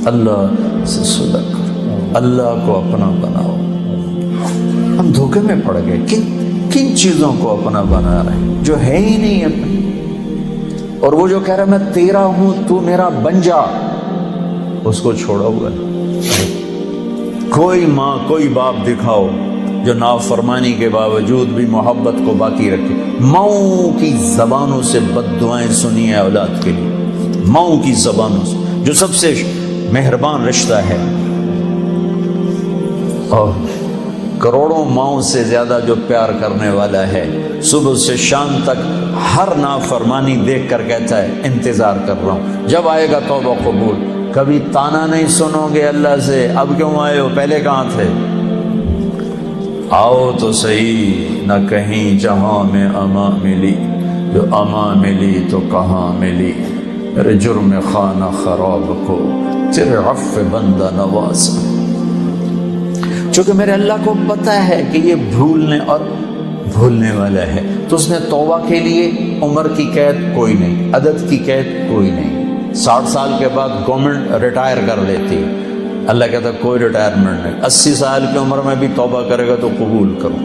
اللہ سے صلح کرو، اللہ کو اپنا بناؤ۔ ہم دھوکے میں پڑ گئے، کن چیزوں کو اپنا بنا رہے ہیں جو ہے ہی نہیں اپنے، اور وہ جو کہہ رہا ہے میں تیرا ہوں تو میرا بن جا، اس کو چھوڑا ہوا ہے۔ کوئی ماں کوئی باپ دکھاؤ جو نافرمانی کے باوجود بھی محبت کو باقی رکھے۔ ماؤں کی زبانوں سے بد دعائیں سنی ہیں اولاد کے لیے، ماؤں کی زبانوں سے، جو سب سے مہربان رشتہ ہے، اور کروڑوں ماؤں سے زیادہ جو پیار کرنے والا ہے، صبح سے شام تک ہر نافرمانی دیکھ کر کہتا ہے انتظار کر رہا ہوں، جب آئے گا توبہ قبول۔ کبھی تانا نہیں سنو گے اللہ سے، اب کیوں آئے ہو، پہلے کہاں تھے؟ آؤ تو صحیح، نہ کہیں جہاں میں اما ملی، جو اما ملی تو کہاں ملی، میرے جرم خانہ خراب کو تیرے عفو بندہ نوازا۔ چونکہ میرے اللہ کو پتہ ہے کہ یہ بھولنے اور بھولنے والا ہے، تو اس نے توبہ کے لیے عمر کی قید کوئی نہیں، عدد کی قید کوئی نہیں۔ 60 سال کے بعد گورنمنٹ ریٹائر کر لیتی، اللہ کہتا کوئی ریٹائرمنٹ نہیں۔ 80 سال کی عمر میں بھی توبہ کرے گا تو قبول کرو،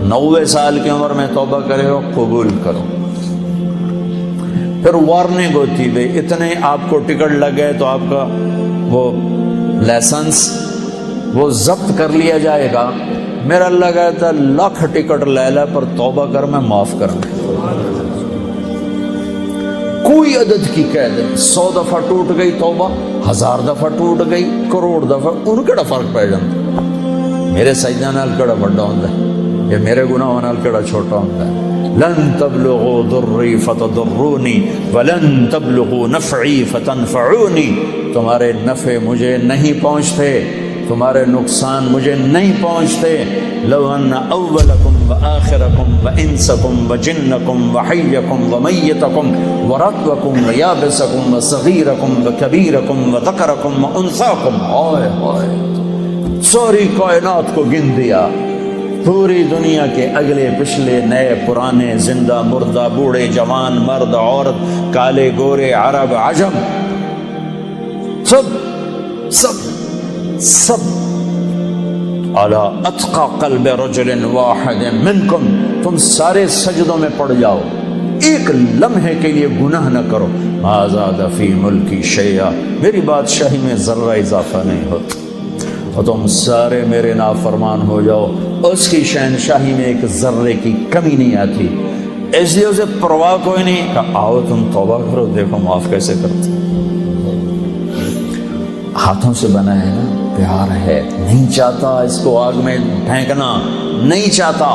90 سال کی عمر میں توبہ کرے گا قبول کرو۔ پھر وارننگ ہوتی ہے، اتنے آپ کو ٹکٹ لگ گئے تو آپ کا وہ لائسنس وہ ضبط کر لیا جائے گا۔ میرا اللہ کہتا 1,00,000 ٹکٹ لے لے پر توبہ کر، میں معاف کروں۔ کوئی عدد کی قید نہیں، 100 دفعہ ٹوٹ گئی توبہ، 1000 دفعہ ٹوٹ گئی، کروڑ دفعہ، ان کیڑا فرق پی جاتا؟ میرے سجدہ نال کیڑا بڑا ہوندا ہے، یا میرے گناہوں نال کیڑا چھوٹا ہوندا ہے؟ لن تبلغوا ضری فتضرونی ولن تبلغوا نفعی فتنفعونی، تمہارے نفع مجھے نہیں پہنچتے، تمہارے نقصان مجھے نہیں پہنچتے۔ لو ان اولکم وآخرکم وانسکم وجنکم وحیکم ومیتکم ورطبکم ویابسکم وصغیرکم وکبیرکم وذکرکم وانثاکم، ہائے ہائے، ساری کائنات کو گن دیا، پوری دنیا کے اگلے پچھلے نئے پرانے، زندہ مردہ، بوڑھے جوان، مرد عورت، کالے گورے، عرب عجم، سب سب سب علی اتقى قلب رجل واحد منکم، تم سارے سجدوں میں پڑ جاؤ، ایک لمحے کے لیے گناہ نہ کرو۔ ما زاد فی ملکی شیئا، میری بادشاہی میں ذرہ اضافہ نہیں ہوتا، اور تم سارے میرے نافرمان ہو جاؤ، اس کی شہنشاہی میں ایک ذرے کی کمی نہیں آتی، اس لیے اسے پرواہ کوئی نہیں کہ آؤ تم توبہ کرو، دیکھو معاف کیسے کرتے۔ ہاتھوں سے بنا ہے نا، پیار ہے، نہیں چاہتا اس کو آگ میں پھینکنا، نہیں چاہتا،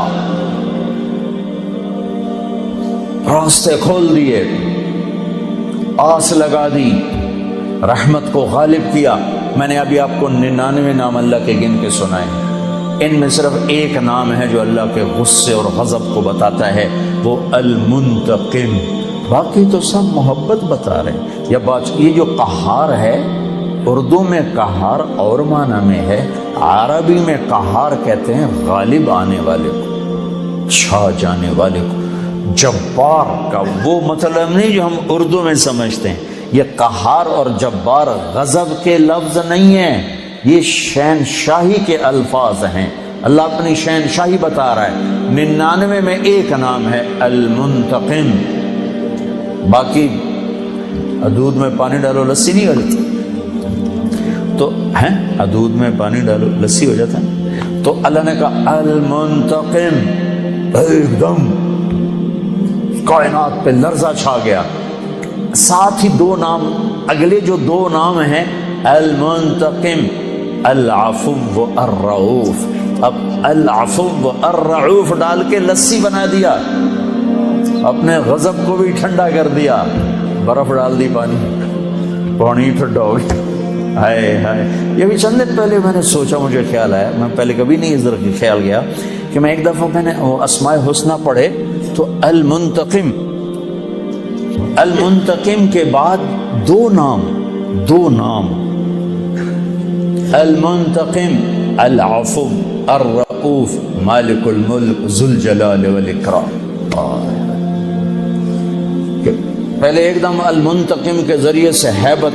راستے کھول دیے، آس لگا دی، رحمت کو غالب کیا۔ میں نے ابھی آپ کو 99 نام اللہ کے گن کے سنائے، ان میں صرف ایک نام ہے جو اللہ کے غصے اور غضب کو بتاتا ہے، وہ المنتقم، باقی تو سب محبت بتا رہے ہیں۔ یا بات یہ جو قہار ہے، اردو میں قہار اور معنی میں ہے، عربی میں قہار کہتے ہیں غالب آنے والے کو، چھا جانے والے کو۔ جبار کا وہ مطلب نہیں جو ہم اردو میں سمجھتے ہیں، یہ قہار اور جبار غضب کے لفظ نہیں ہیں، یہ شہنشاہی کے الفاظ ہیں۔ اللہ اپنی شہنشاہی بتا رہا ہے۔ 99 میں ایک نام ہے المنتقم، باقی دودھ میں پانی ڈالو لسی نہیں ہو جاتی، تو ہے دودھ میں پانی ڈالو لسی ہو جاتا ہے، تو اللہ نے کہا المنتقم، ایک دم کائنات پہ لرزہ چھا گیا۔ ساتھ ہی دو نام، اگلے جو دو نام ہیں المنتقم، العفو والرؤوف، اب العفو والرؤوف ڈال کے لسی بنا دیا، اپنے غضب کو بھی ٹھنڈا کر دیا، برف ڈال دی، پانی ٹھنڈا ہو گیا۔ ہائے ہائے، یہ بھی چند دن پہلے میں نے سوچا، مجھے خیال آیا، میں پہلے کبھی نہیں اس طرح خیال گیا کہ میں ایک دفعہ میں نے اسماء الحسنی پڑھے تو المنتقم، المنتقم کے بعد دو نام، المنتقم، العفو، الرؤوف، مالک الملک، ذو الجلال والاکرام۔ پہلے ایک دم المنتقم کے ذریعے سے ہیبت،